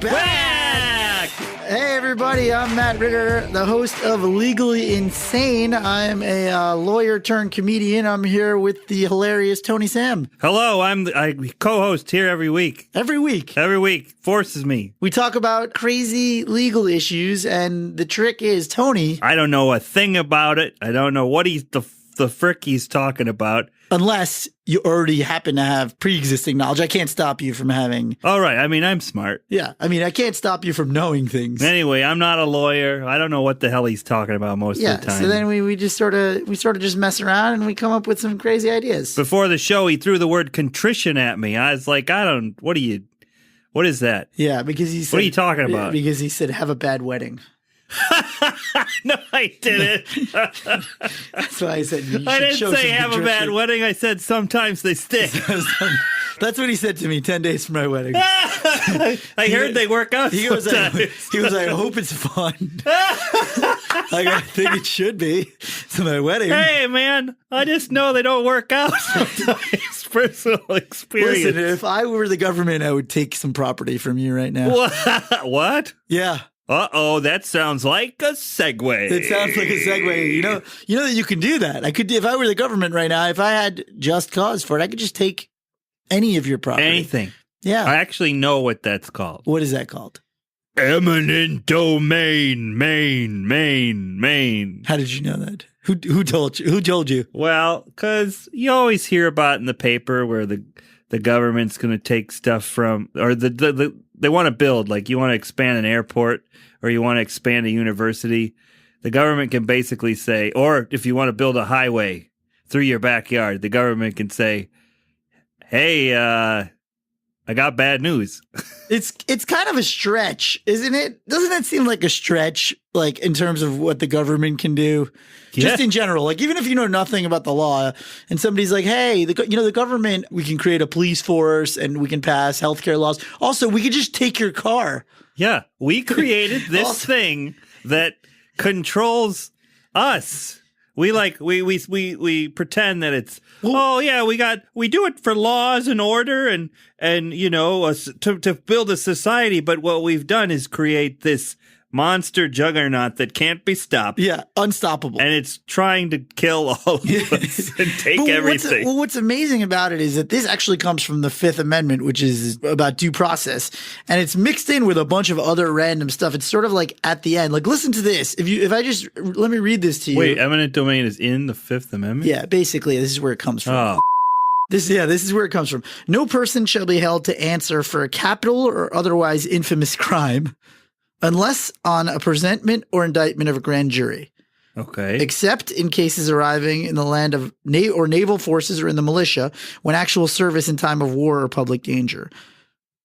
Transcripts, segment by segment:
back! Hey everybody, I'm Matt Ritter, the host of Legally Insane. I'm a lawyer turned comedian. I'm here with the hilarious Tony Sam. Hello, I co-host here every week. Every week. Every week. Forces me. We talk about crazy legal issues, and the trick is, Tony... I don't know a thing about it. I don't know what the frick he's talking about. Unless you already happen to have pre-existing knowledge. I can't stop you from having... All right. I mean, I'm smart. Yeah. I mean, I can't stop you from knowing things. Anyway, I'm not a lawyer. I don't know what the hell he's talking about most of the time. So then we just sort of just mess around and we come up with some crazy ideas. Before the show, he threw the word contrition at me. I was like, what is that? Yeah, because he said... What are you talking about? Because he said, have a bad wedding. No, I didn't. That's why I said I didn't say have a bad wedding. I said sometimes they stink. That's what he said to me 10 days from my wedding. I heard they work out. He was like, I hope it's fun. I think it should be. It's my wedding. Hey, man, I just know they don't work out sometimes. Personal experience. Listen, if I were the government, I would take some property from you right now. What? Yeah. Uh-oh, that sounds like a segue. It sounds like a segue. You know that you can do that. I could, if I were the government right now, if I had just cause for it, I could just take any of your property. Anything. Yeah. I actually know what that's called. What is that called? Eminent domain, main. How did you know that? Who told you? Who told you? Well, because you always hear about in the paper where the government's going to take stuff from, or they want to build, like you want to expand an airport or you want to expand a university. The government can basically say, or if you want to build a highway through your backyard, the government can say, hey, I got bad news. It's kind of a stretch, isn't it? Doesn't that seem like a stretch, like in terms of what the government can do? Yeah. Just in general, like even if you know nothing about the law and somebody's like, hey, the government, we can create a police force and we can pass healthcare laws. Also, we could just take your car. Yeah, we created this thing that controls us. We pretend that it's, we do it for laws and order and to build a society. But what we've done is create this monster juggernaut that can't be stopped. Yeah, unstoppable. And it's trying to kill all of us and take everything. What's amazing about it is that this actually comes from the Fifth Amendment, which is about due process. And it's mixed in with a bunch of other random stuff. It's sort of like at the end. Like, listen to this. Let me read this to you. Wait, eminent domain is in the Fifth Amendment? Yeah, basically, this is where it comes from. Oh. This is where it comes from. No person shall be held to answer for a capital or otherwise infamous crime unless on a presentment or indictment of a grand jury. Okay. Except in cases arriving in the land of naval forces or in the militia when actual service in time of war or public danger.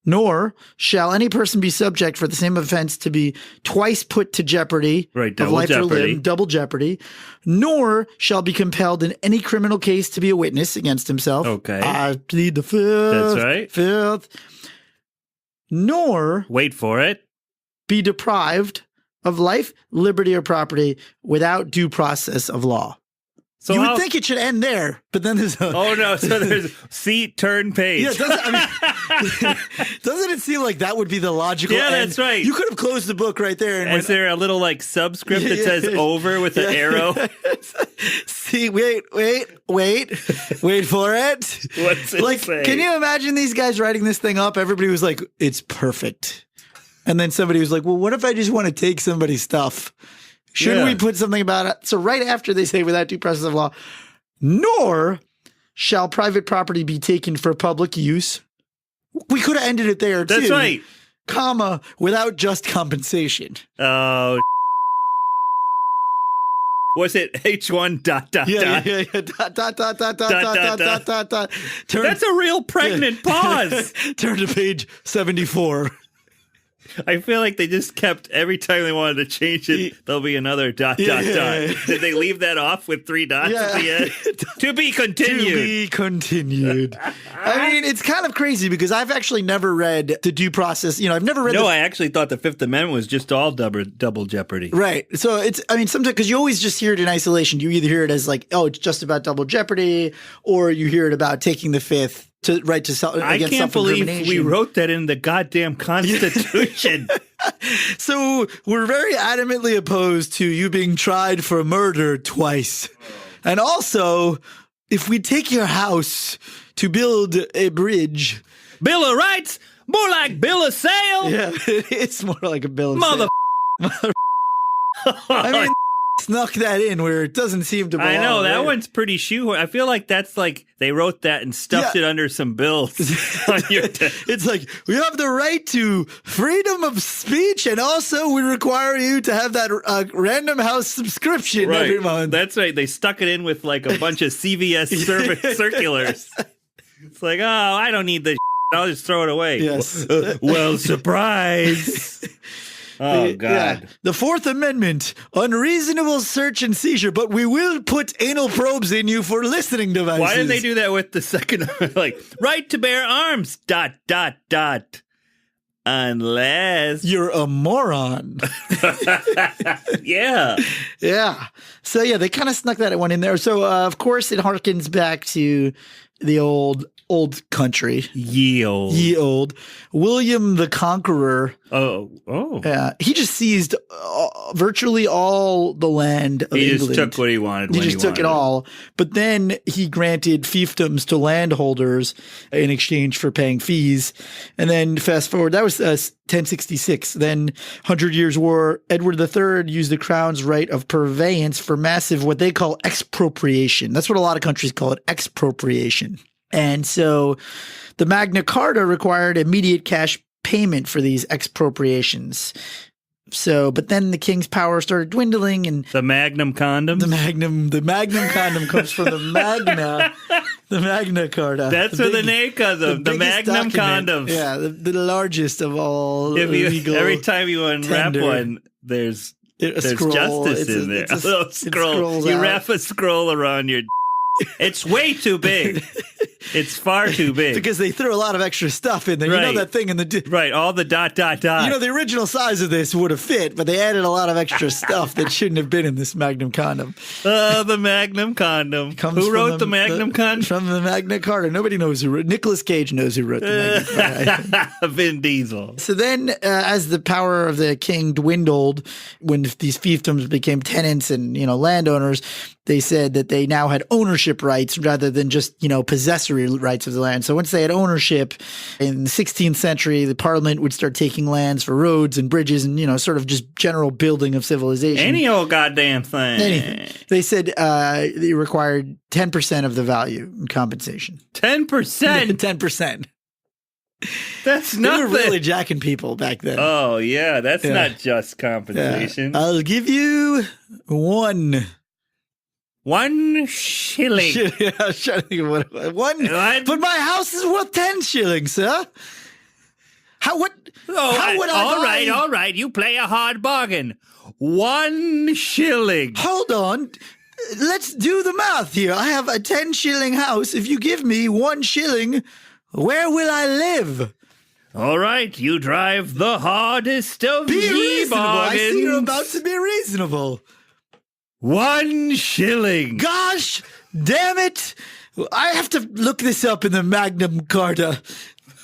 Nor shall any person be subject for the same offense to be twice put to jeopardy of life or limb, double jeopardy. Nor shall be compelled in any criminal case to be a witness against himself. Okay. I plead the fifth. That's right. Fifth. Nor wait for it. Be deprived of life, liberty, or property without due process of law. So you would think it should end there, but then there's oh no! So there's seat, turn, page. Yeah, doesn't it seem like that would be the logical? Yeah, end? That's right. You could have closed the book right there. And is there a little like subscript that says over with an arrow? See, wait for it. What's it say? Can you imagine these guys writing this thing up? Everybody was like, "It's perfect." And then somebody was like, well, what if I just want to take somebody's stuff? Shouldn't we put something about it? So right after they say without due process of law, nor shall private property be taken for public use. We could have ended it there too. That's right. Comma, without just compensation. Oh, was it H1 ... Yeah. Dot. That's a real pregnant pause. Turn to page 74. I feel like they just kept, every time they wanted to change it, there'll be another ... Did they leave that off with 3 dots at the end? To be continued. I mean, it's kind of crazy because I've actually never read the due process. I've never read. No, I actually thought the Fifth Amendment was just all double jeopardy. Right. So sometimes, because you always just hear it in isolation. You either hear it as like, oh, it's just about double jeopardy, or you hear it about taking the fifth to I against can't believe self-incrimination. we wrote that in the goddamn Constitution. So we're very adamantly opposed to you being tried for murder twice. And also, if we take your house to build a bridge. Bill of Rights? More like Bill of Sale? Yeah, it's more like a bill of Mother. sale. I mean, snuck that in where it doesn't seem to belong. I know, that right? one's pretty shoehorned. I feel like that's like they wrote that and stuffed it under some bills. On your It's like, we have the right to freedom of speech, and also we require you to have that Random House subscription every month. That's right. They stuck it in with like a bunch of CVS circulars. It's like, oh, I don't need this. I'll just throw it away. Yes. Well, surprise. Oh, God. Yeah. The Fourth Amendment, unreasonable search and seizure, but we will put anal probes in you for listening devices. Why didn't they do that with the second? Like, right to bear arms, ... Unless you're a moron. Yeah. Yeah. So, yeah, they kind of snuck that one in there. So, of course, it harkens back to the old country. Ye old. William the Conqueror. Oh. He just seized virtually all the land of England. He just took what he wanted. He just took it all. But then he granted fiefdoms to landholders in exchange for paying fees. And then fast forward, that was 1066. Then 100 Years' War, Edward III used the crown's right of purveyance for massive, what they call expropriation. That's what a lot of countries call it, expropriation. And so the Magna Carta required immediate cash payment for these expropriations. So, but then the king's power started dwindling, and the Magnum condom. The Magnum condom comes from the Magna Carta. That's where the name comes from. The Magnum condom. Yeah, the largest of all legal. Every time you unwrap one, there's scroll. justice in there. A little scroll. You wrap a scroll around your. It's way too big. It's far too big. Because they threw a lot of extra stuff in there. Right. You know that thing in the... Right, all the ... You know, the original size of this would have fit, but they added a lot of extra stuff that shouldn't have been in this Magnum condom. The Magnum condom. Who wrote the Magnum condom? From the Magna Carta. Nobody knows who wrote it. Nicolas Cage knows who wrote the Magna Carta. Vin Diesel. So then, as the power of the king dwindled, when these fiefdoms became tenants and, landowners, they said that they now had ownership rights rather than just, possessory rights of the land. So once they had ownership in the 16th century, the parliament would start taking lands for roads and bridges and, sort of just general building of civilization. Any old goddamn thing. Anything. They said they required 10% of the value in compensation. 10%? 10%. That's nothing. They were really jacking people back then. Oh, yeah. That's not just compensation. Yeah. I'll give you one shilling. Yeah, I was trying to think of what one. But my house is worth 10 shillings, sir. How would I? All right. You play a hard bargain. 1 shilling. Hold on. Let's do the math here. I have a 10 shilling house. If you give me 1 shilling, where will I live? All right, you drive the hardest of ye bargains. I see you're about to be reasonable. 1 shilling. Gosh, damn it. I have to look this up in the Magnum Carta.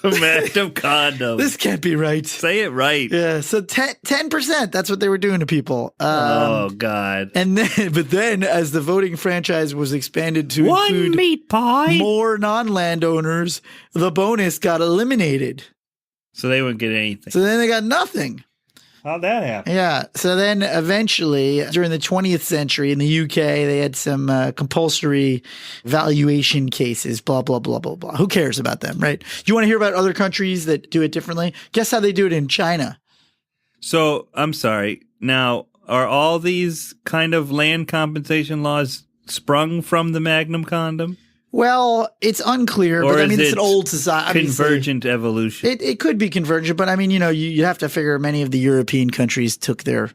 Magnum condom. This can't be right. Say it right. Yeah, so 10%, that's what they were doing to people. Oh, God. But then, as the voting franchise was expanded to include meat pie, more non-landowners, the bonus got eliminated. So they wouldn't get anything. So then they got nothing. How'd that happen? Yeah. So then eventually, during the 20th century in the UK, they had some compulsory valuation cases, blah, blah, blah, blah, blah. Who cares about them, right? You want to hear about other countries that do it differently? Guess how they do it in China. So, I'm sorry. Now, are all these kind of land compensation laws sprung from the Magnum condom? Well, it's unclear, but I mean, it's an old society. Convergent evolution. It could be convergent, but I mean, you have to figure many of the European countries took their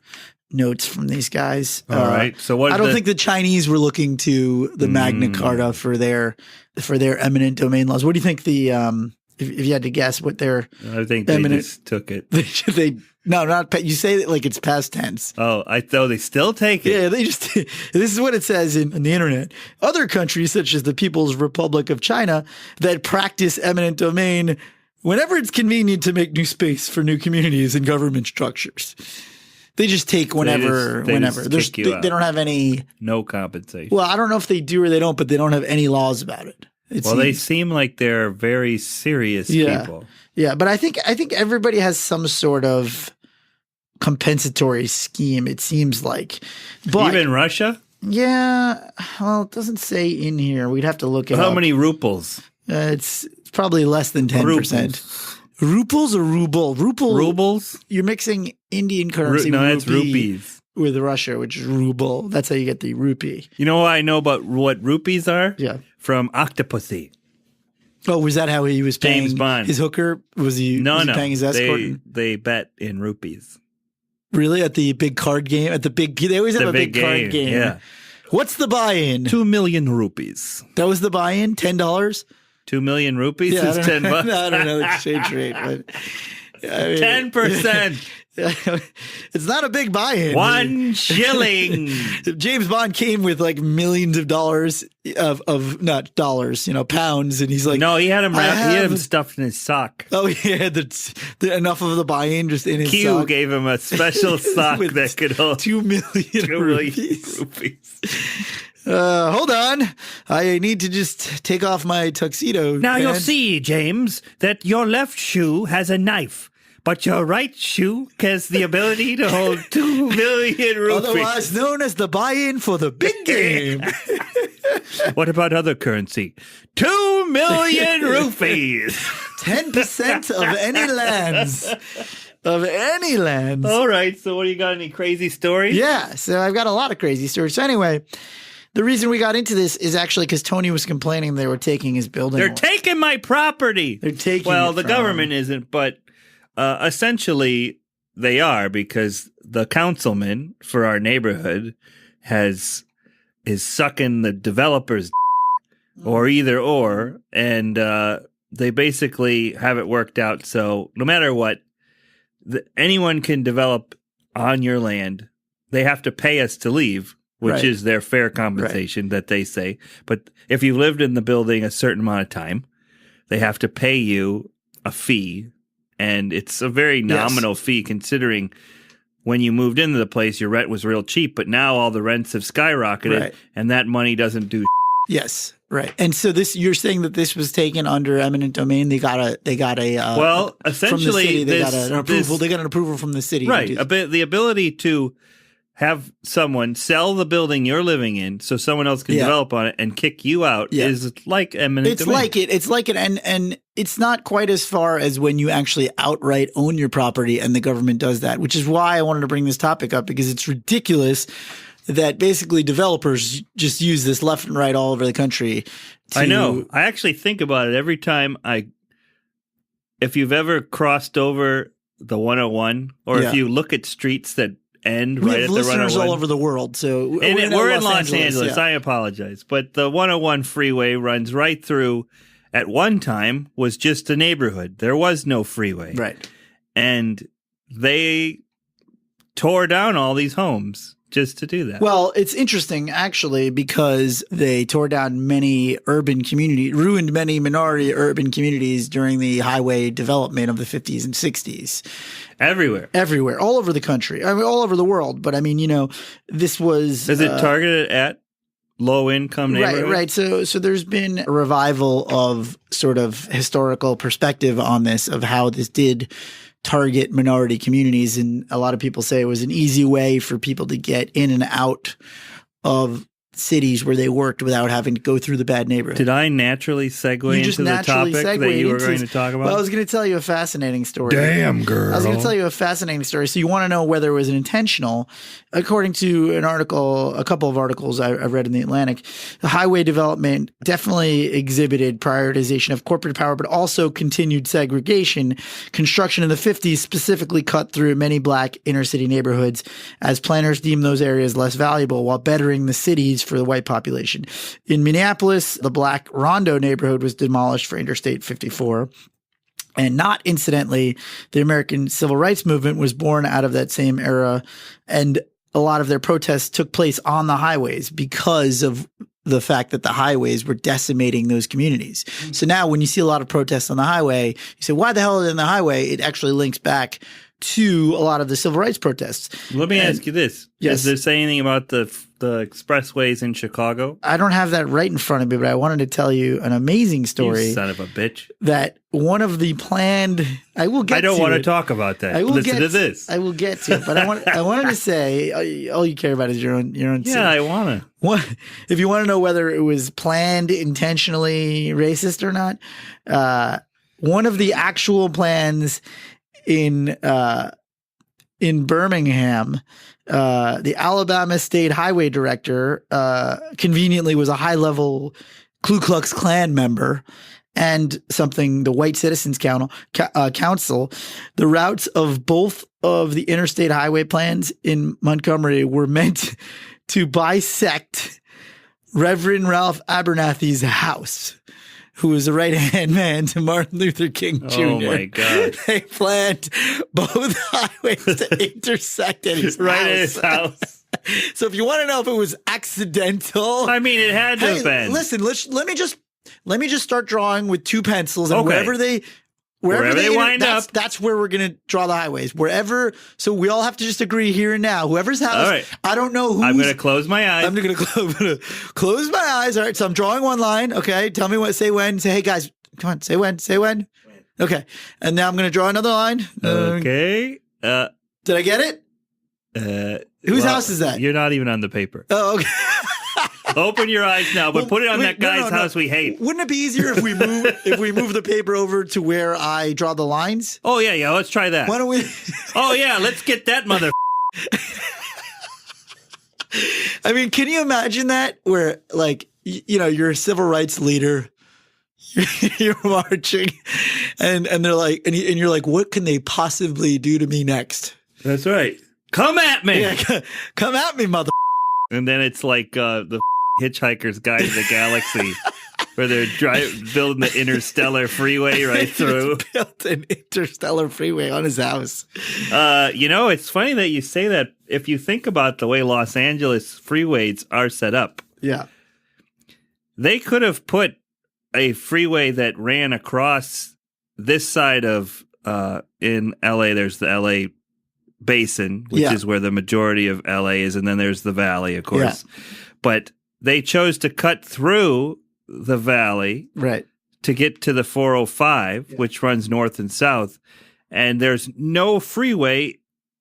notes from these guys. All right. So I don't think the Chinese were looking to the Magna Carta for their eminent domain laws. What do you think the if you had to guess what their I think they just took it. No, not you say it like it's past tense. Oh, I thought they still take it. Yeah, they just. This is what it says in the internet. Other countries, such as the People's Republic of China, that practice eminent domain whenever it's convenient to make new space for new communities and government structures. They just take whenever. They don't have any. No compensation. Well, I don't know if they do or they don't, but they don't have any laws about it. They seem like they're very serious people. Yeah, but I think everybody has some sort of compensatory scheme, it seems like. But, even Russia? Yeah. Well, it doesn't say in here. We'd have to look at how many rubles? It's probably less than 10%. Ruples or ruble? Rubles? You're mixing Indian currency that's rupees. With Russia, which is ruble. That's how you get the rupee. You know what I know about what rupees are? Yeah. From Octopussy. Oh, was that how he was paying James Bond. his hooker? Was he paying his escort? They bet in rupees. Really? At the big card game? They always have a big card game. Yeah. What's the buy-in? 2 million rupees. That was the buy-in? $10? 2 million rupees is $10. I don't know the exchange rate, but 10%. It's not a big buy-in. 1 shilling. James Bond came with like millions of dollars of not dollars, pounds, and he's like, no, he had him stuffed in his sock. Oh, he had enough of the buy-in just in his Q sock. gave him a special sock that could hold 2 million rupees. Hold on. I need to just take off my tuxedo. Now pants. you'll see, James, that your left shoe has a knife, but your right shoe has the ability to hold 2 million rupees. Otherwise known as the buy-in for the big game. What about other currency? 2 million rupees. 10% of any lands. Of any lands. All right. So what do you got? Any crazy stories? Yeah. So I've got a lot of crazy stories. So anyway, the reason we got into this is actually because Tony was complaining they were taking his building. They're taking my property. They're taking Well, the government isn't, but essentially they are, because the councilman for our neighborhood is sucking the developers or either or, and they basically have it worked out. So no matter what, anyone can develop on your land. They have to pay us to leave, which is their fair compensation that they say. But if you lived in the building a certain amount of time, they have to pay you a fee. And it's a very nominal fee, considering when you moved into the place, your rent was real cheap. But now all the rents have skyrocketed, and that money doesn't do. Yes, right. And so you're saying that this was taken under eminent domain. They got a well, essentially from the city, they got an approval. They got an approval from the city, right? The ability to have someone sell the building you're living in so someone else can develop on it and kick you out is like eminent domain. It's like it. And it's not quite as far as when you actually outright own your property and the government does that, which is why I wanted to bring this topic up, because it's ridiculous that basically developers just use this left and right all over the country. I know. I actually think about it every time if you've ever crossed over the 101, or if you look at streets that end right at the 101. We have listeners all over the world. So we're in Los Angeles. I apologize. But the 101 freeway runs right through. At one time was just a neighborhood. There was no freeway. Right. And they tore down all these homes just to do that. Well, it's interesting, actually, because they tore down many urban communities, ruined many minority urban communities during the highway development of the 50s and 60s. Everywhere. All over the country. I mean, all over the world. But I mean, this was... Is it targeted at low-income neighborhoods? Right. So there's been a revival of sort of historical perspective on this, of how this did target minority communities. And a lot of people say it was an easy way for people to get in and out of cities where they worked without having to go through the bad neighborhood. Did I naturally segue into the topic that you were going to talk about? Well, I was going to tell you a fascinating story. Damn, girl. I was going to tell you a fascinating story. So you want to know whether it was intentional. According to a couple of articles I read in The Atlantic, the highway development definitely exhibited prioritization of corporate power, but also continued segregation. Construction in the 50s specifically cut through many black inner city neighborhoods as planners deemed those areas less valuable, while bettering the cities for the white population. In Minneapolis, the black Rondo neighborhood was demolished for Interstate 54. And not incidentally, the American Civil Rights Movement was born out of that same era. And a lot of their protests took place on the highways because of the fact that the highways were decimating those communities. So now when you see a lot of protests on the highway, you say, why the hell are they on the highway? It actually links back to a lot of the civil rights protests. Let me ask you this. Yes. Does there say anything about the expressways in Chicago? I don't have that right in front of me, but I wanted to tell you an amazing story. You son of a bitch. That one of the planned – I will get to I don't want to talk about that. Listen to this. I will get to it. But I wanted to say all you care about is your own Yeah, I want to. If you want to know whether it was planned intentionally racist or not, one of the actual plans in Birmingham, the Alabama State Highway Director conveniently was a high-level Ku Klux Klan member, and something the White Citizens Council. The routes of both of the interstate highway plans in Montgomery were meant to bisect Reverend Ralph Abernathy's house, who was a right-hand man to Martin Luther King Jr. Oh, my God. They planned both highways to intersect at his right house. at his house. So if you want to know if it was accidental. I mean, it had to have been. Listen, let me just start drawing with two pencils, and Okay. wherever they wind up. that's where we're going to draw the highways. Wherever, so we all have to just agree here and now. Whoever's house, All right. I don't know who's. I'm going to close my eyes. I'm going to close my eyes. All right, so I'm drawing one line. Okay, tell me what. Say when. Say, hey guys, come on. Say when. Say when. Okay, and now I'm going to draw another line. Okay. Did I get it? Whose house is that? You're not even on the paper. Oh, okay. Open your eyes now, but put it on that guy's no. house we hate. Wouldn't it be easier if we move the paper over to where I draw the lines? Oh, yeah. Let's try that. Why don't we? Oh, yeah. Let's get that mother. I mean, can you imagine that? Where, like, you're a civil rights leader, you're marching, and they're like, and you're like, what can they possibly do to me next? That's right. Come at me. Yeah, come at me, mother. And then it's like the Hitchhiker's Guide to the Galaxy, where they're building the interstellar freeway right through. Built an interstellar freeway on his house. It's funny that you say that. If you think about the way Los Angeles freeways are set up, yeah, they could have put a freeway that ran across this side of in LA. There's the LA Basin, which is where the majority of LA is, and then there's the valley, of course. Yeah. But they chose to cut through the valley to get to the 405, which runs north and south, and there's no freeway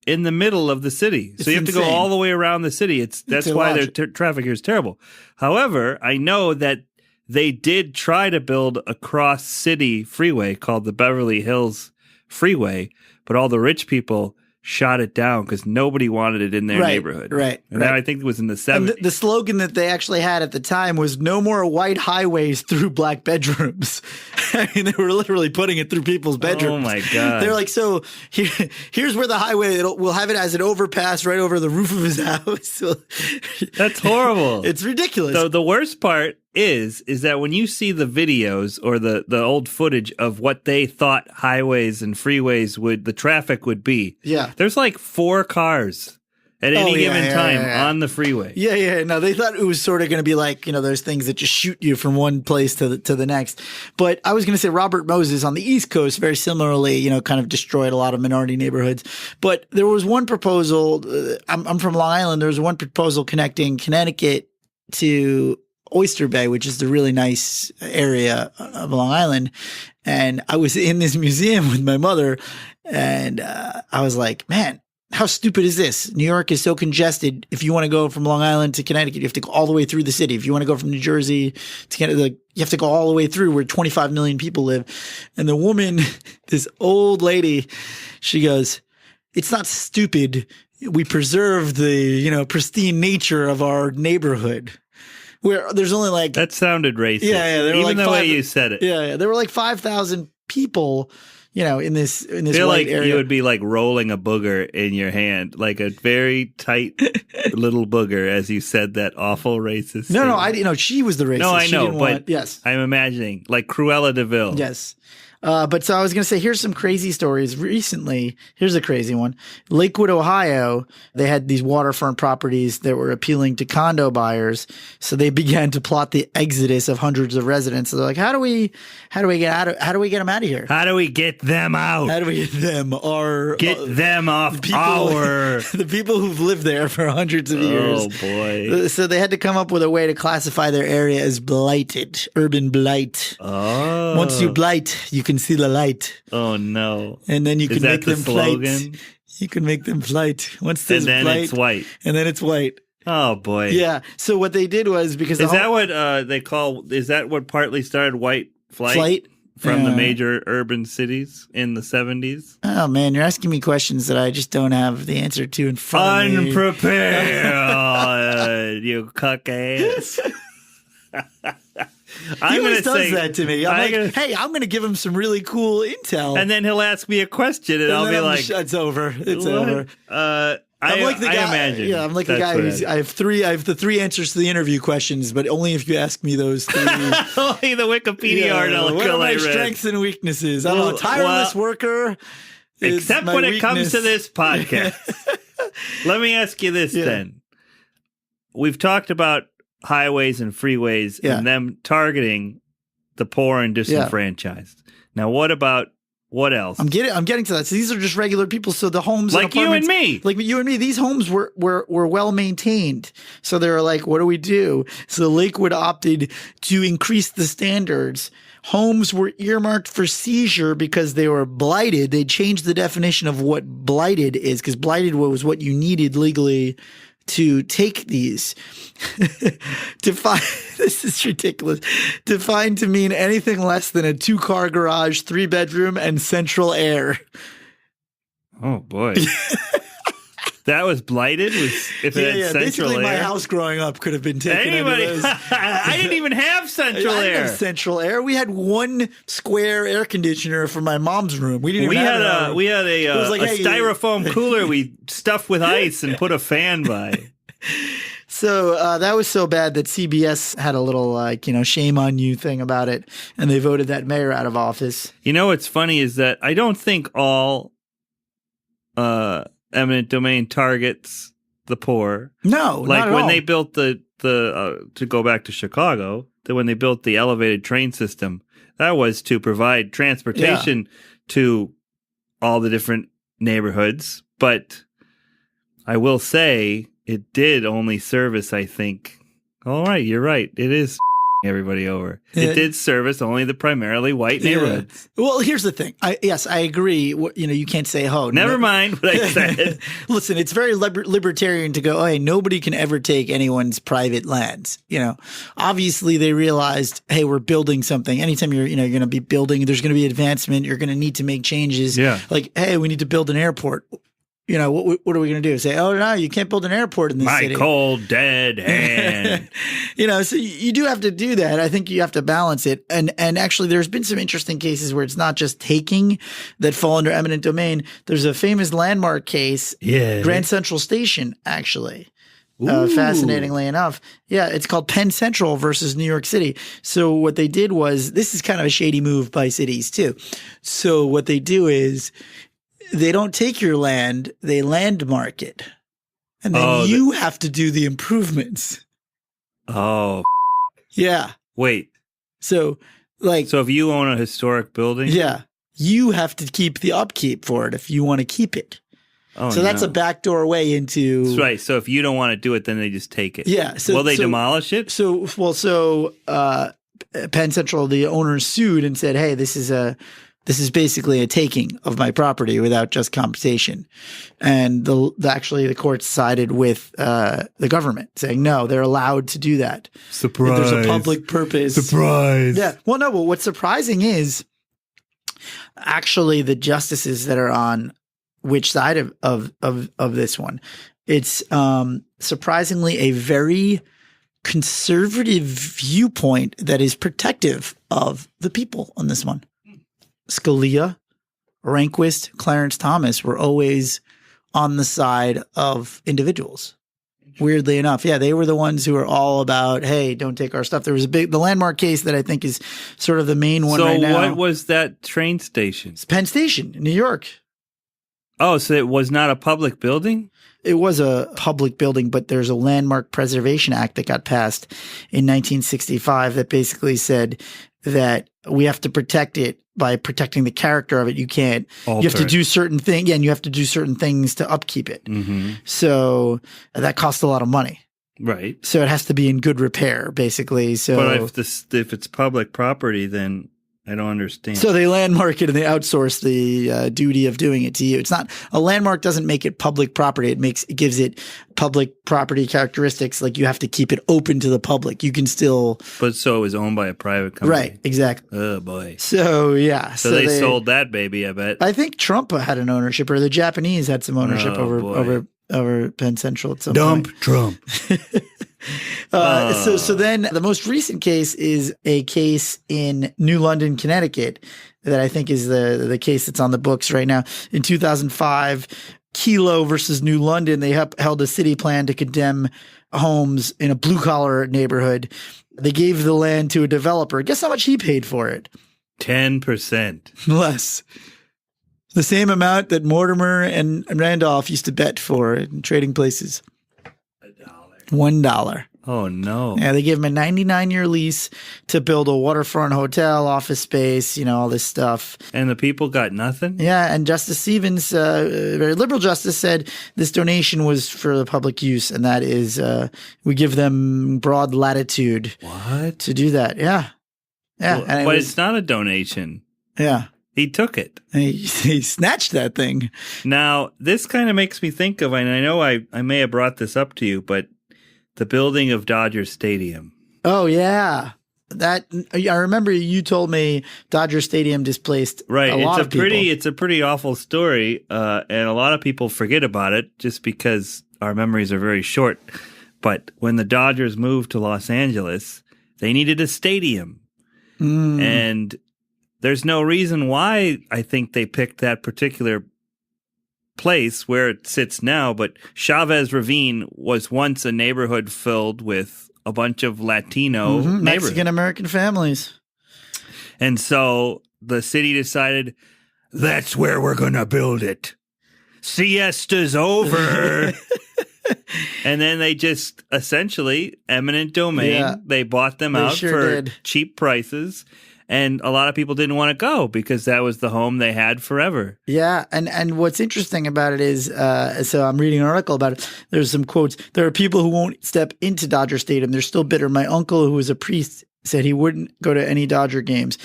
in the middle of the city. So you have to go all the way around the city. That's why their traffic here is terrible. However, I know that they did try to build a cross-city freeway called the Beverly Hills Freeway, but all the rich people shot it down because nobody wanted it in their neighborhood. And that, I think it was in the 70s. And the slogan that they actually had at the time was "No more white highways through black bedrooms." I mean, they were literally putting it through people's bedrooms. Oh my God! They're like, so here's where the highway. We'll have it as an overpass right over the roof of his house. That's horrible. It's ridiculous. So the worst part is that when you see the videos or the old footage of what they thought highways and freeways the traffic would be, there's like 4 cars at any given time on the freeway. No, they thought it was sort of going to be like, those things that just shoot you from one place to the next. But I was going to say Robert Moses on the East Coast, very similarly, kind of destroyed a lot of minority neighborhoods. But there was one proposal. I'm from Long Island. There was one proposal connecting Connecticut to Oyster Bay, which is the really nice area of Long Island. And I was in this museum with my mother, and I was like, man, how stupid is this? New York is so congested. If you want to go from Long Island to Connecticut, you have to go all the way through the city. If you want to go from New Jersey to Canada, you have to go all the way through where 25 million people live. And the woman, this old lady, she goes, it's not stupid. We preserve the, pristine nature of our neighborhood. Where there's only like... That sounded racist. Yeah. Even the way you said it. Yeah. There were like 5,000 people, in this I feel white like area. You would be like rolling a booger in your hand, like a very tight little booger as you said that awful racist thing. No, she was the racist. No, I know, but yes. I'm imagining like Cruella de Vil. Yes. But so I was going to say, here's some crazy stories recently. Here's a crazy one. Lakewood, Ohio, they had these waterfront properties that were appealing to condo buyers. So they began to plot the exodus of hundreds of residents. So they're like, how do we get them out of here? How do we get them out? How do we get them? Get them off the people who've lived there for hundreds of years. Oh, boy. So they had to come up with a way to classify their area as blighted, urban blight. Oh. Once you blight, you can see the light. Oh, no. And then you can make them slogan? blight. You can make them blight. Once there's and then blight, it's white. And then it's white. Oh, boy. Yeah. So what they did was because is that what partly started white flight? From the major urban cities in the 70s? Oh, man, you're asking me questions that I just don't have the answer to in front of me. Unprepared, you cuck ass. He always does that to me. I'm like, hey, I'm going to give him some really cool intel. And then he'll ask me a question, and I'll be like... It's over. It's over. I'm like the guy. I imagine. Yeah, I'm like the guy who's. I have the three answers to the interview questions, but only if you ask me those three. Only the Wikipedia article. What are my strengths and weaknesses? I'm a tireless worker. Except when it comes to this podcast. Let me ask you this then. We've talked about highways and freeways and them targeting the poor and disenfranchised. Now, what else? I'm getting to that. So these are just regular people. So the homes, like you and me, these homes were well maintained. So they were like, what do we do? So Lakewood opted to increase the standards. Homes were earmarked for seizure because they were blighted. They changed the definition of what blighted is, because blighted was what you needed legally to take these. This is ridiculous. Defined to mean anything less than a 2-car garage, 3-bedroom, and central air. Oh, boy. That was blighted? If it had central basically air? My house growing up could have been taken. Anybody? I didn't even have central air. I didn't have central air. We had one square air conditioner for my mom's room. We had a styrofoam cooler we stuffed with ice and put a fan by. So that was so bad that CBS had a little shame on you thing about it, and they voted that mayor out of office. You know what's funny is that I don't think all eminent domain targets the poor. No, like not at when all. they built the to go back to Chicago, when they built the elevated train system, that was to provide transportation to all the different neighborhoods. But I will say it did only service, I think. All right, you're right. It is everybody over. It did service only the primarily white neighborhoods. Well, here's the thing. I agree. You can't say, never mind what I said. Listen, it's very libertarian to go, hey, nobody can ever take anyone's private lands. Obviously they realized, hey, we're building something. Anytime you're going to be building, there's going to be advancement. You're going to need to make changes. Yeah. Like, hey, we need to build an airport. What are we going to do? Say, oh, no, you can't build an airport in this city. My cold, dead hand. So you do have to do that. I think you have to balance it. And actually, there's been some interesting cases where it's not just taking that fall under eminent domain. There's a famous landmark case, Grand Central Station, actually. Fascinatingly enough. Yeah, it's called Penn Central versus New York City. So what they did was, this is kind of a shady move by cities too. So what they do is, they don't take your land, they landmark it. And then you have to do the improvements. Oh. Yeah. Wait. So if you own a historic building? Yeah. You have to keep the upkeep for it if you want to keep it. Oh, so that's a backdoor way into. That's right. So if you don't want to do it, then they just take it. Yeah. Will they demolish it? Penn Central, the owners sued and said, hey, this is basically a taking of my property without just compensation. And the court sided with the government, saying, no, they're allowed to do that. Surprise. If there's a public purpose. Surprise. Yeah. Well, no, but what's surprising is actually the justices that are on which side of this one. It's surprisingly a very conservative viewpoint that is protective of the people on this one. Scalia, Rehnquist, Clarence Thomas were always on the side of individuals. Weirdly enough, yeah, they were the ones who were all about, hey, don't take our stuff. There was the landmark case that I think is sort of the main one right now. So what was that train station? It's Penn Station in New York. Oh, so it was not a public building? It was a public building, but there's a Landmark Preservation Act that got passed in 1965 that basically said that we have to protect it by protecting the character of it. You can't. Alter you have to it. do certain things. Yeah, and you have to do certain things to upkeep it. Mm-hmm. So that costs a lot of money. Right. So it has to be in good repair, basically. So, But if it's public property, then I don't understand. So they landmark it and they outsource the duty of doing it to you. It's not a landmark doesn't make it public property. It gives it public property characteristics. Like you have to keep it open to the public. You can still. But so it was owned by a private company. Right. Exactly. Oh boy. So yeah. So they sold that baby, I bet. I think Trump had an ownership, or the Japanese had some ownership over Penn Central at some point. Trump. So then the most recent case is a case in New London, Connecticut, that I think is the case that's on the books right now. In 2005, Kelo versus New London, they held a city plan to condemn homes in a blue collar neighborhood. They gave the land to a developer. Guess how much he paid for it? 10%. Less. The same amount that Mortimer and Randolph used to bet for in trading places. $1. Oh, no. Yeah, they gave him a 99-year lease to build a waterfront hotel, office space, all this stuff. And the people got nothing? Yeah, and Justice Stevens, very liberal justice, said this donation was for the public use, and that is we give them broad latitude to do that. Yeah. Yeah. Well, but it's not a donation. Yeah. He took it. He snatched that thing. Now, this kind of makes me think of, and I know I may have brought this up to you, but the building of Dodger Stadium. Oh, yeah. I remember you told me Dodger Stadium displaced a lot of people. It's a pretty awful story, and a lot of people forget about it just because our memories are very short. But when the Dodgers moved to Los Angeles, they needed a stadium. And there's no reason why I think they picked that particular place where it sits now, but Chavez Ravine was once a neighborhood filled with a bunch of Latino Mexican-American families. And so the city decided, that's where we're going to build it. Siesta's over. And then they just essentially, eminent domain, they bought them out for cheap prices. And a lot of people didn't want to go because that was the home they had forever. Yeah. And what's interesting about it is, so I'm reading an article about it. There's some quotes. There are people who won't step into Dodger Stadium. They're still bitter. My uncle, who was a priest, said he wouldn't go to any Dodger games.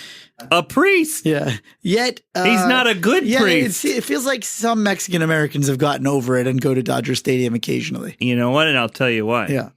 A priest? Yeah. Yet. He's not a good priest. It feels like some Mexican Americans have gotten over it and go to Dodger Stadium occasionally. You know what? And I'll tell you why. Yeah.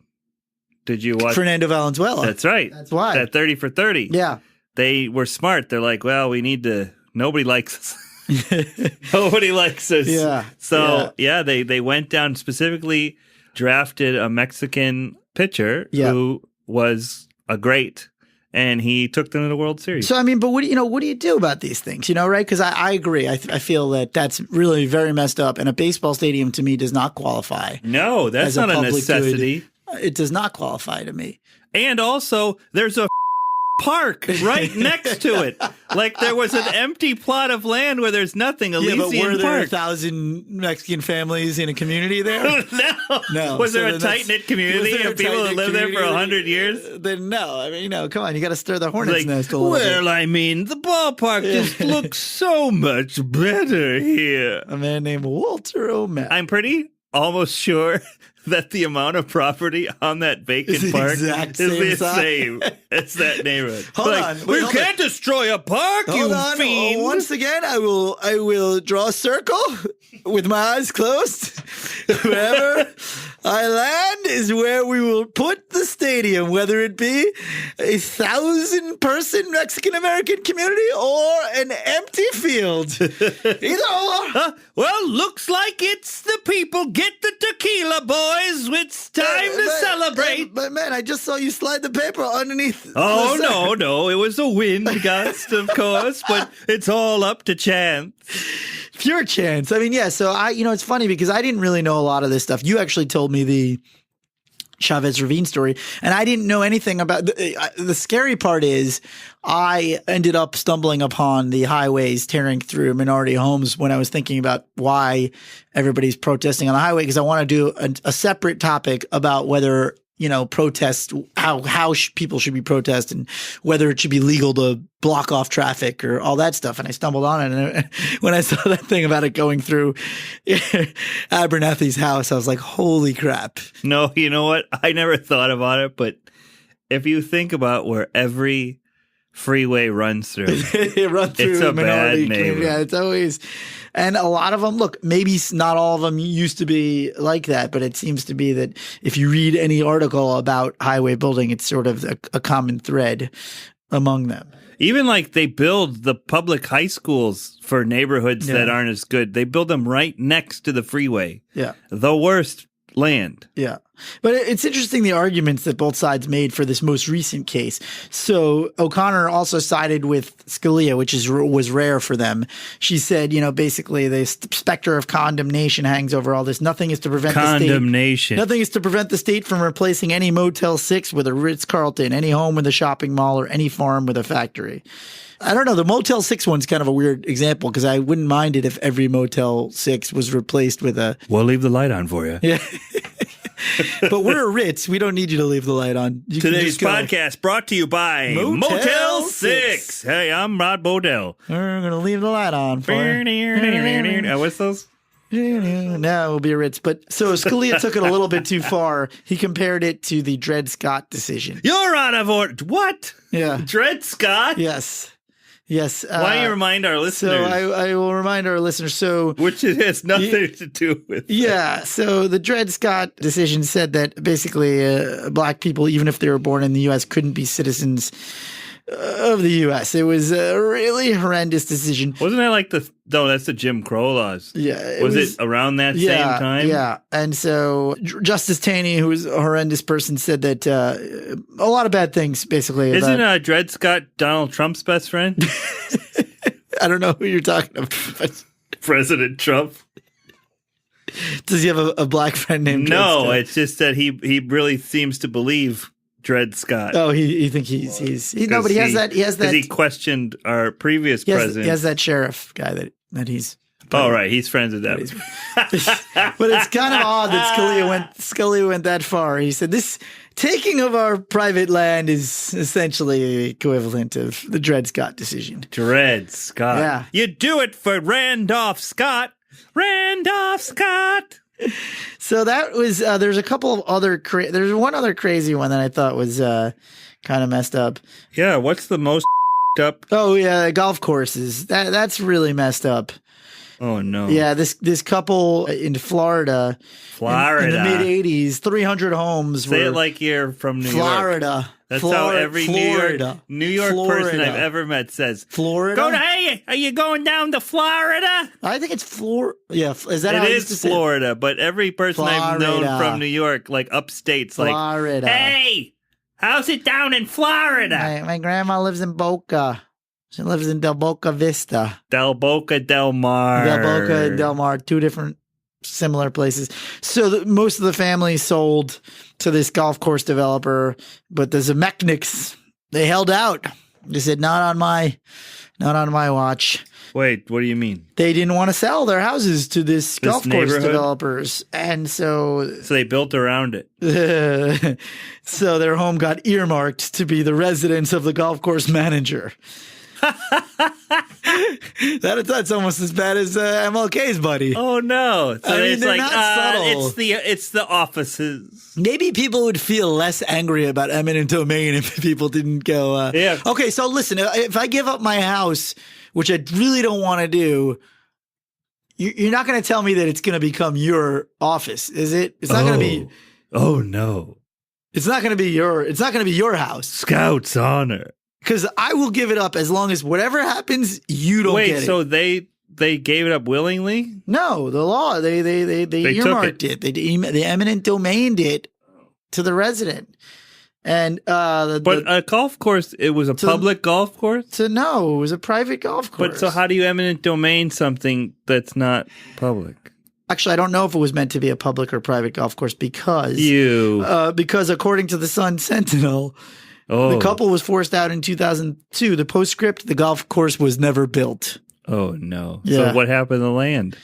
Did you watch? Fernando Valenzuela. That's right. That's why. That 30 for 30. Yeah. They were smart. They're like, well, we need to, nobody likes us. Nobody likes us. Yeah. So, they went down, specifically drafted a Mexican pitcher who was a great, and he took them to the World Series. So, I mean, but what do you do about these things, right? Because I agree. I feel that that's really very messed up, and a baseball stadium to me does not qualify. No, that's not a necessity. Good. It does not qualify to me. And also, there's a park right next to it. Like there was an empty plot of land where there's nothing. Elysian but were there Park. 1,000 Mexican families in a community there? No. Was there a tight-knit community of people that lived there for 100 years? Then no. I mean, come on. You got to stir the hornet's nest a little bit. Well, I mean, the ballpark just looks so much better here. A man named Walter O'Malley. I'm pretty almost sure that the amount of property on that vacant park is the same as that neighborhood. Hold on. You can't destroy a park, you fiend. Once again, I will draw a circle with my eyes closed. Wherever I land is where we will put the stadium, whether it be a 1,000-person Mexican-American community or an empty field. Either or. Well, looks like it's the people. Get the tequila, boys. It's time to celebrate. But man, I just saw you slide the paper underneath. Oh, no. It was a wind gust, of course, but it's all up to chance. Pure chance. I mean, yeah. So it's funny because I didn't really know a lot of this stuff. You actually told me Chavez Ravine story. And I didn't know anything about the scary part is I ended up stumbling upon the highways tearing through minority homes when I was thinking about why everybody's protesting on the highway, because I want to do a separate topic about whether, protests, how people should be protesting, whether it should be legal to block off traffic or all that stuff. And I stumbled on it. And when I saw that thing about it going through Abernathy's house, I was like, holy crap. No, you know what? I never thought about it, but if you think about where every freeway runs through, it's a bad neighborhood. Yeah, it's always, and a lot of them, look, maybe not all of them used to be like that, but it seems to be that if you read any article about highway building, it's sort of a common thread among them. Even like they build the public high schools for neighborhoods that aren't as good. They build them right next to the freeway. Yeah. The worst land. Yeah. But it's interesting the arguments that both sides made for this most recent case. So O'Connor also sided with Scalia, which was rare for them. She said, basically the specter of condemnation hangs over all this. Nothing is to prevent Nothing is to prevent the state from replacing any Motel 6 with a Ritz-Carlton, any home with a shopping mall, or any farm with a factory. I don't know. The Motel 6 one's kind of a weird example because I wouldn't mind it if every Motel 6 was replaced with a... We'll leave the light on for you. Yeah. But we're a Ritz. We don't need you to leave the light on. Today's podcast brought to you by Motel 6. Hey, I'm Rod Bodell. We're going to leave the light on for you. What's those? No, it will be a Ritz. But so Scalia took it a little bit too far. He compared it to the Dred Scott decision. You're out of order. What? Yeah. Dred Scott? Yes. Yes. Why don't you remind our listeners? So I will remind our listeners. So which it has nothing to do with. Yeah. So the Dred Scott decision said that basically black people, even if they were born in the U.S., couldn't be citizens of the U.S. It was a really horrendous decision. Wasn't that like that's the Jim Crow laws. Yeah. Was it around that same time? Yeah. And so Justice Taney, who was a horrendous person, said that a lot of bad things, basically. Isn't Dred Scott Donald Trump's best friend? I don't know who you're talking about. President Trump. Does he have a black friend named Dred Scott? No, it's just that he really seems to believe Dred Scott. Oh, you think he's no, but he has that. Because he questioned our previous president. He has that sheriff guy that he's. Oh, right. He's friends with that. But it's kind of odd that Scalia went that far. He said this taking of our private land is essentially equivalent of the Dred Scott decision. Dred Scott. Yeah. You do it for Randolph Scott. Randolph Scott. So that was, there's a couple of other, there's one other crazy one that I thought was kind of messed up. Yeah, what's the most up? Oh, yeah, golf courses. That's really messed up. Oh, no. Yeah, this couple in Florida. In the mid-'80s, 300 homes. Say it like you're from New Florida. York. That's how every New York person I've ever met says. Florida? Hey, are you going down to Florida? I think it's Florida. Yeah, is that how it is Florida, but every person I've known from New York, like upstate's like, Florida. Hey, how's it down in Florida? My grandma lives in Boca. She lives in Del Boca Vista. Del Boca Del Mar. Del Boca and Del Mar, two different similar places. So most of the family sold to this golf course developer, but the Zemechniks, they held out. They said, not on my watch. Wait, what do you mean? They didn't want to sell their houses to this golf course developers. And so they built around it. So their home got earmarked to be the residence of the golf course manager. That's almost as bad as MLK's buddy. Oh no! So it's like not subtle. It's the offices. Maybe people would feel less angry about eminent domain if people didn't go. Yeah. Okay, so listen, if I give up my house, which I really don't want to do, you're not going to tell me that it's going to become your office, is it? It's not going to be. Oh no! It's not going to be your. It's not going to be your house. Scout's honor. Because I will give it up as long as whatever happens, you don't get it. Wait, so they gave it up willingly? No, the law, they earmarked it. They eminent domained it to the resident. And but a golf course, it was a public golf course? No, it was a private golf course. But so how do you eminent domain something that's not public? Actually, I don't know if it was meant to be a public or private golf course because according to the Sun Sentinel, the couple was forced out in 2002. The postscript, the golf course was never built. Oh, no. Yeah. So what happened to the land?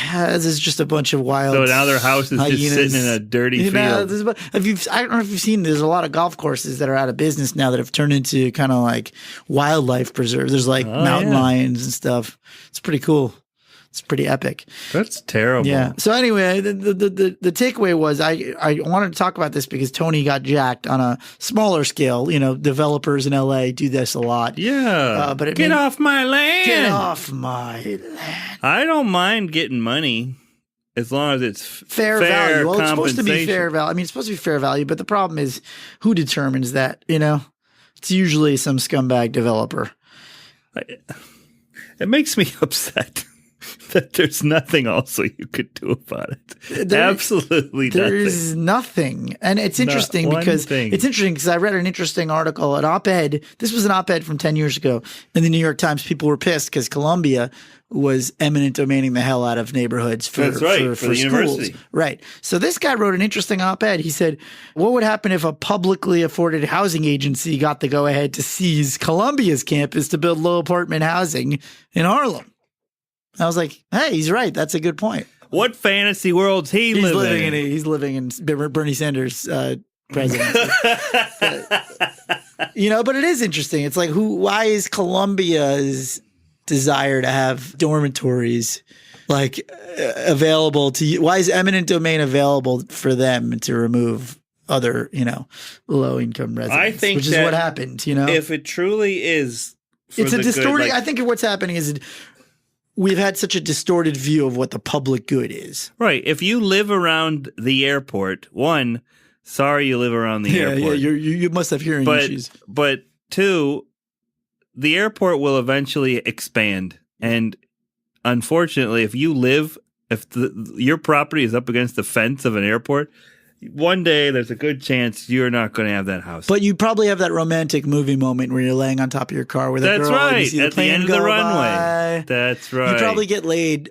This is just a bunch of wild. So now their house is just sitting in a dirty field. I don't know if you've seen. There's a lot of golf courses that are out of business now that have turned into kind of like wildlife preserves. There's like mountain lions and stuff. It's pretty cool. It's pretty epic. That's terrible. Yeah. So anyway, the takeaway was I wanted to talk about this because Tony got jacked on a smaller scale. You know, developers in LA do this a lot. Yeah. But get off my land. Get off my land. I don't mind getting money as long as it's fair value. Well, it's supposed to be fair value. I mean, it's supposed to be fair value, but the problem is who determines that? You know, it's usually some scumbag developer. It makes me upset. That there's nothing also you could do about it. Absolutely nothing. There's nothing. And it's interesting because I read an interesting article, an op-ed. This was an op-ed from 10 years ago in the New York Times. People were pissed because Columbia was eminent domaining the hell out of neighborhoods for the schools. university. Right. So this guy wrote an interesting op-ed. He said, what would happen if a publicly afforded housing agency got the go-ahead to seize Columbia's campus to build low apartment housing in Harlem? I was like, hey, he's right. That's a good point. What fantasy world's he living in? He's living in Bernie Sanders' presidency. But it is interesting. It's like, why is Columbia's desire to have dormitories available to you? Why is eminent domain available for them to remove other, low income residents? I think which is what happened, If it truly is, it's a distorted. I think what's happening is we've had such a distorted view of what the public good is. Right. If you live around the airport, one, sorry you live around the airport. Yeah, you must have hearing issues. But two, the airport will eventually expand. And unfortunately, if your property is up against the fence of an airport, one day there's a good chance you're not going to have that house. But you probably have that romantic movie moment where you're laying on top of your car with a girl. That's right. And you see at the end of the runway. By. That's right. You probably get laid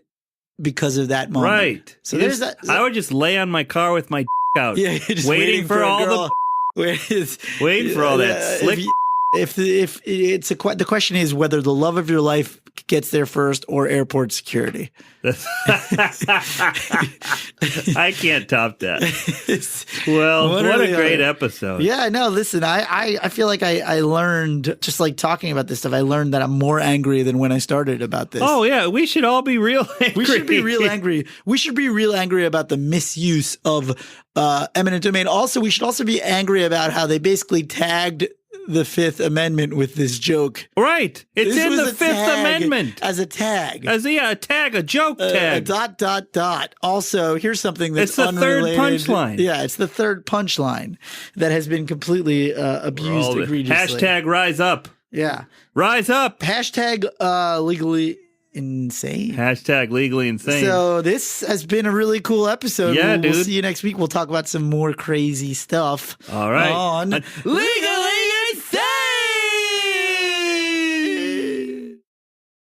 because of that moment. Right. So there's that. I would just lay on my car with my out. Yeah, just waiting for all waiting for all that slick. If it's the question is whether the love of your life gets there first or airport security. I can't top that. Well, what a great episode. Yeah, no, listen, I feel like I learned, just like talking about this stuff, I learned that I'm more angry than when I started about this. Oh, yeah, we should all be real angry. We should be real angry. We should be real angry about the misuse of eminent domain. Also, we should also be angry about how they basically tagged the Fifth Amendment with this joke. Right. It's in the Fifth Amendment. As a tag. A tag, a joke tag. Also, here's something that's it's the unrelated. Third punchline. Yeah, it's the third punchline that has been completely abused egregiously. Hashtag rise up. Yeah. Rise up. Hashtag legally insane. Hashtag legally insane. So this has been a really cool episode. Yeah, dude. We'll see you next week. We'll talk about some more crazy stuff. All right. On Legally